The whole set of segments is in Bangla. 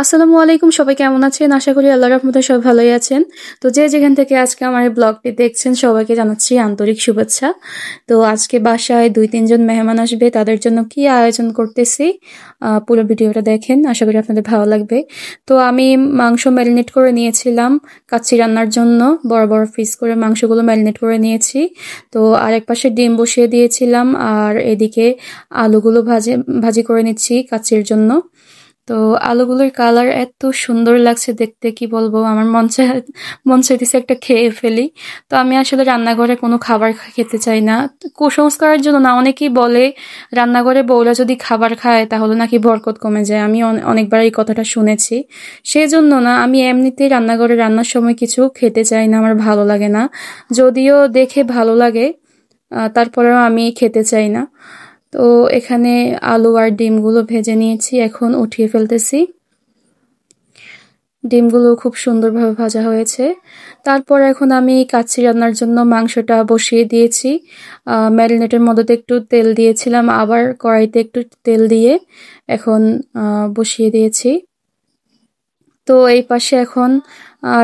আসসালামু আলাইকুম, সবাই কেমন আছেন? আশা করি আল্লাহর রহমতে সবাই ভালোই আছেন। তো যে যেখান থেকে আজকে আমার এই ব্লগটি দেখছেন সবাইকে জানাচ্ছি আন্তরিক শুভেচ্ছা। তো আজকে বাসায় 2-3 জন মেহমান আসবে, তাদের জন্য কি আয়োজন করতেছি পুরো ভিডিওটা দেখেন, আশা করি আপনাদের ভালো লাগবে। তো আমি মাংস ম্যারিনেট করে নিয়েছিলাম কাচ্চি রান্নার জন্য, বড় বড় পিস করে মাংসগুলো ম্যারিনেট করে নিয়েছি। তো আরেক পাশে ডিম বসিয়ে দিয়েছিলাম, আর এদিকে আলুগুলো ভাজি করে নিচ্ছি কাচ্চির জন্য। তো আলুগুলোর কালার এত সুন্দর লাগছে দেখতে, কি বলবো, আমার মন চাইতেছে একটা খেয়ে ফেলি। তো আমি আসলে রান্নাঘরে কোনো খাবার খেতে চাই না, কুসংস্কারের জন্য না। অনেকেই বলে রান্নাঘরে বউরা যদি খাবার খায় তাহলে নাকি বরকত কমে যায়, আমি অনেকবার এই কথাটা শুনেছি। সেই জন্য না, আমি এমনিতেই রান্নাঘরে রান্নার সময় কিছু খেতে চাই না, আমার ভালো লাগে না। যদিও দেখে ভালো লাগে, তারপরেও আমি খেতে চাই না। তো এখানে আলু আর ডিমগুলো ভেজে নিয়েছি, এখন উঠিয়ে ফেলতেছি। ডিমগুলো খুব সুন্দরভাবে ভাজা হয়েছে। তারপর এখন আমি কাচ্চি রান্নার জন্য মাংসটা বসিয়ে দিয়েছি। ম্যারিনেটের মধ্যে একটু তেল দিয়েছিলাম, আবার কড়াইতে একটু তেল দিয়ে এখন বসিয়ে দিয়েছি। তো এই পাশে এখন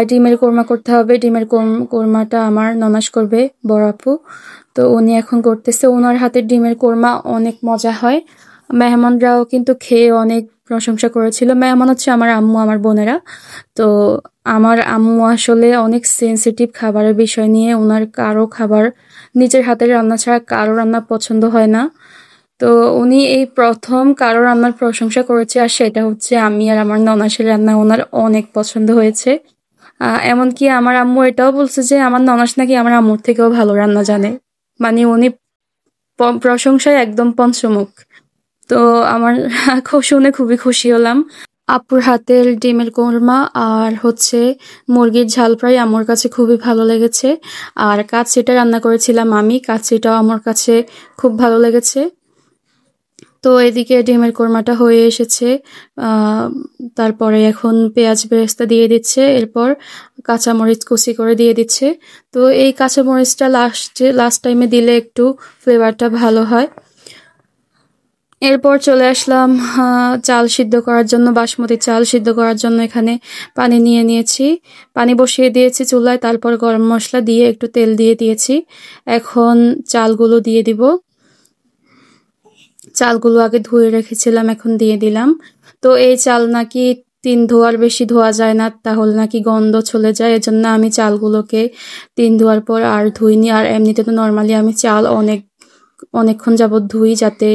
ডিমের কোরমা করতে হবে। ডিমের কোরমাটা আমার ননাস করবে, বড় আপু। তো উনি এখন করতেছে, ওনার হাতের ডিমের কোরমা অনেক মজা হয়। মেহমানরাও কিন্তু খেয়ে অনেক প্রশংসা করেছিল। মেহমান হচ্ছে আমার আম্মু, আমার বোনেরা। তো আমার আম্মু আসলে অনেক সেনসিটিভ খাবারের বিষয় নিয়ে, ওনার কারো খাবার নিজের হাতের রান্না ছাড়া কারো রান্না পছন্দ হয় না। তো উনি এই প্রথম কারো রান্নার প্রশংসা করেছে, আর সেটা হচ্ছে আমি আর আমার ননাসের রান্না ওনার অনেক পছন্দ হয়েছে। এমনকি আমার আম্মু এটাও বলছে যে আমার ননাস নাকি আমার আম্মুর থেকেও ভালো রান্না জানে। মানে উনি প্রশংসায় একদম পঞ্চমুখ। তো আমার শুনে খুবই খুশি হলাম। আপুর হাতের ডিমের কোরমা আর হচ্ছে মুরগির ঝাল ফ্রাই আমার কাছে খুবই ভালো লেগেছে। আর কাচ্চিটা রান্না করেছিলাম আমি, কাচ্চিটাও আমার কাছে খুব ভালো লেগেছে। তো এদিকে ডিমের কোরমাটা হয়ে এসেছে। তারপরে এখন পেঁয়াজ বেরেস্তা দিয়ে দিচ্ছে, এরপর কাঁচামরিচ কুচি করে দিয়ে দিচ্ছে। তো এই কাঁচামরিচটা লাস্ট টাইমে দিলে একটু ফ্লেভারটা ভালো হয়। এরপর চলে আসলাম চাল সিদ্ধ করার জন্য, বাসমতি চাল সিদ্ধ করার জন্য এখানে পানি নিয়ে নিয়েছি। পানি বসিয়ে দিয়েছি চুলায়, তারপর গরম মশলা দিয়ে একটু তেল দিয়ে দিয়েছি। এখন চালগুলো দিয়ে দিব। চালগুলো আগে ধুয়ে রেখেছিলাম, এখন দিয়ে দিলাম। তো এই চাল নাকি 3 ধোয়ার বেশি ধোয়া যায় না, তাহলে নাকি গন্ধ চলে যায়। এজন্য আমি চালগুলোকে 3 ধোয়ার পর আর ধুইনি। আর এমনিতে তো নর্মালি আমি চাল অনেকক্ষণ যাবত ধুই, যাতে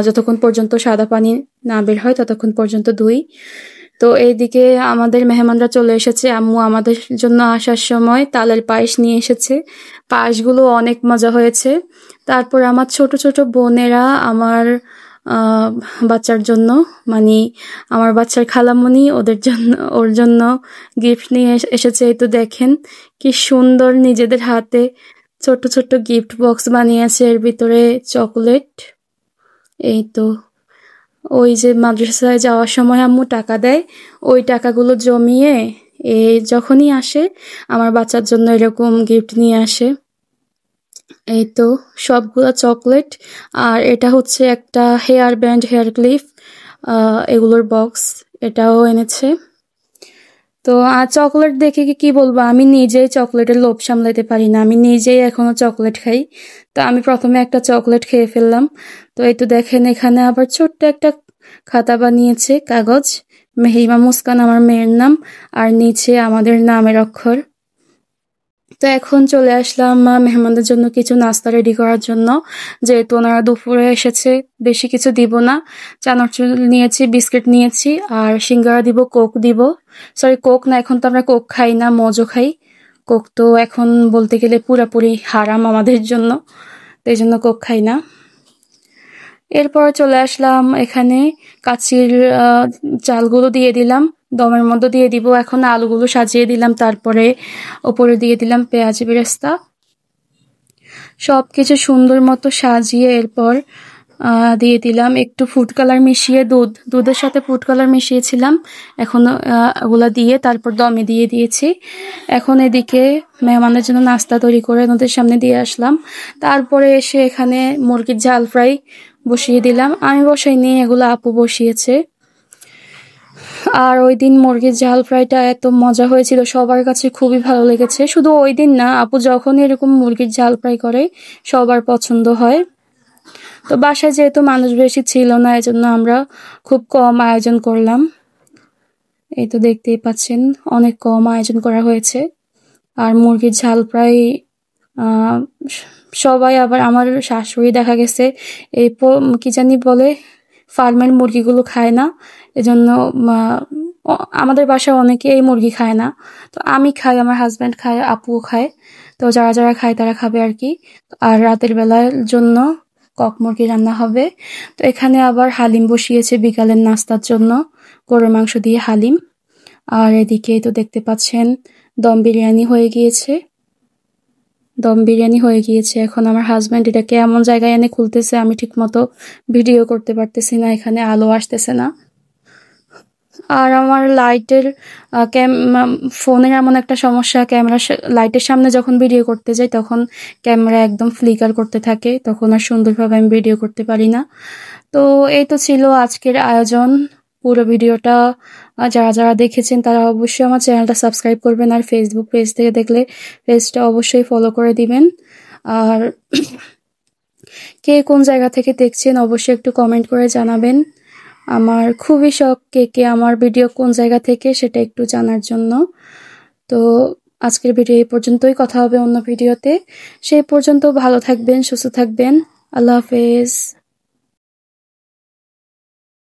যতক্ষণ পর্যন্ত সাদা পানি না বের হয় ততক্ষণ পর্যন্ত ধুই। তো এইদিকে আমাদের মেহমানরা চলে এসেছে। আম্মু আমাদের জন্য আসার সময় তালের পায়েস নিয়ে এসেছে। পায়েসগুলো অনেক মজা হয়েছে। তারপর আমার ছোট ছোট বোনেরা আমার বাচ্চার জন্য, মানে আমার বাচ্চার খালামণি, ওর জন্য গিফট নিয়ে এসেছে। এই তো দেখেন কি সুন্দর, নিজেদের হাতে ছোট ছোট গিফট বক্স বানিয়েছে, এর ভিতরে চকলেট। এই তো ওই যে মাদ্রাসায় যাওয়ার সময় আম্মু টাকা দেয়, ওই টাকাগুলো জমিয়ে যখনই আসে আমার বাচ্চার জন্য এরকম গিফট নিয়ে আসে। এই তো সবগুলো চকলেট। আর এটা হচ্ছে একটা হেয়ার ব্যান্ড, হেয়ার ক্লিপ, এগুলোর বক্স, এটাও এনেছে। তো আর চকলেট দেখে কি বলবো, আমি নিজেই চকলেটের লোভ সামলাইতে পারি না, আমি নিজেই এখনো চকলেট খাই। তো আমি প্রথমে একটা চকলেট খেয়ে ফেললাম। তো এই তো দেখেন, এখানে আবার ছোট্ট একটা খাতা বানিয়েছে, কাগজ। মেহিমা মুস্কান আমার মেয়ের নাম, আর নিচে আমাদের নামের অক্ষর। তো এখন চলে আসলাম মেহমানদের জন্য কিছু নাস্তা রেডি করার জন্য। যেহেতু ওনারা দুপুরে এসেছে, বেশি কিছু দিব না। চানাচুর নিয়েছি, বিস্কিট নিয়েছি, আর সিঙ্গারা দিব, কোক দিব। সরি, কোক না, এখন তো আমরা কোক খাই না, মজো খাই। কোক তো এখন বলতে গেলে পুরাপুরি হারাম আমাদের জন্য, তো এই জন্য কোক খাই না। এরপর চলে আসলাম এখানে, কাচির চালগুলো দিয়ে দিলাম, দমের মধ্যে দিয়ে দিব। এখন আলুগুলো সাজিয়ে দিলাম, তারপরে ওপরে দিয়ে দিলাম পেঁয়াজ বেরেস্তা। সবকিছু সুন্দর মতো সাজিয়ে এরপর দিয়ে দিলাম একটু ফুড কালার মিশিয়ে, দুধের সাথে ফুড কালার মিশিয়েছিলাম। এখন ওগুলা দিয়ে তারপর দমে দিয়ে দিয়েছি। এখন এদিকে মেহমানদের জন্য নাস্তা তৈরি করে ওদের সামনে দিয়ে আসলাম। তারপরে এসে এখানে মুরগির ঝাল ফ্রাই বসিয়ে দিলাম। আমি বসাইনি, এগুলো আপু বসিয়েছে। আর ওই দিন মুরগির ঝাল ফ্রাইটা এত মজা হয়েছিল, সবার কাছে খুবই ভালো লেগেছে। শুধু ওই দিন না, আপু যখনই এরকম মুরগির ঝাল ফ্রাই করে সবার পছন্দ হয়। তো বাসায় যেহেতু মানুষ বেশি ছিল না, এজন্য আমরা খুব কম আয়োজন করলাম। এই তো দেখতেই পাচ্ছেন, অনেক কম আয়োজন করা হয়েছে। আর মুরগির ঝাল ফ্রাই আহ, সবাই, আবার আমার শাশুড়ি দেখা গেছে এই কি জানি বলে, ফার্মের মুরগিগুলো খায় না, এজন্য আমাদের বাসায় অনেকে এই মুরগি খায় না। তো আমি খাই, আমার হাজব্যান্ড খায়, আপুও খায়। তো যারা যারা খায় তারা খাবে আর কি। আর রাতের বেলার জন্য কক মুরগি রান্না হবে। তো এখানে আবার হালিম বসিয়েছে বিকালের নাস্তার জন্য, গরুর মাংস দিয়ে হালিম। আর এদিকে তো দেখতে পাচ্ছেন দম বিরিয়ানি হয়ে গিয়েছে। এখন আমার হাজব্যান্ড এটাকে এমন জায়গায় এনে খুলতেছে, আমি ঠিক মতো ভিডিও করতে পারতেছি না, এখানে আলো আসতেছে না। আর আমার লাইটের ফোনের এমন একটা সমস্যা, ক্যামেরা লাইটের সামনে যখন ভিডিও করতে যাই তখন ক্যামেরা একদম ফ্লিকার করতে থাকে, তখন আর সুন্দরভাবে আমি ভিডিও করতে পারি না। তো এই তো ছিল আজকের আয়োজন। পুরো ভিডিওটা যারা যারা দেখেছেন তারা অবশ্যই আমার চ্যানেলটা সাবস্ক্রাইব করবেন, আর ফেসবুক পেজ থেকে দেখলে পেজটা অবশ্যই ফলো করে দিবেন। আর কে কোন জায়গা থেকে দেখছেন অবশ্যই একটু কমেন্ট করে জানাবেন। আমার খুবই শখ কে কে আমার ভিডিও কোন জায়গা থেকে সেটা একটু জানার জন্য। তো আজকের ভিডিও এই পর্যন্তই, কথা হবে অন্য ভিডিওতে। সেই পর্যন্ত ভালো থাকবেন, সুস্থ থাকবেন। আল্লাহ হাফেজ।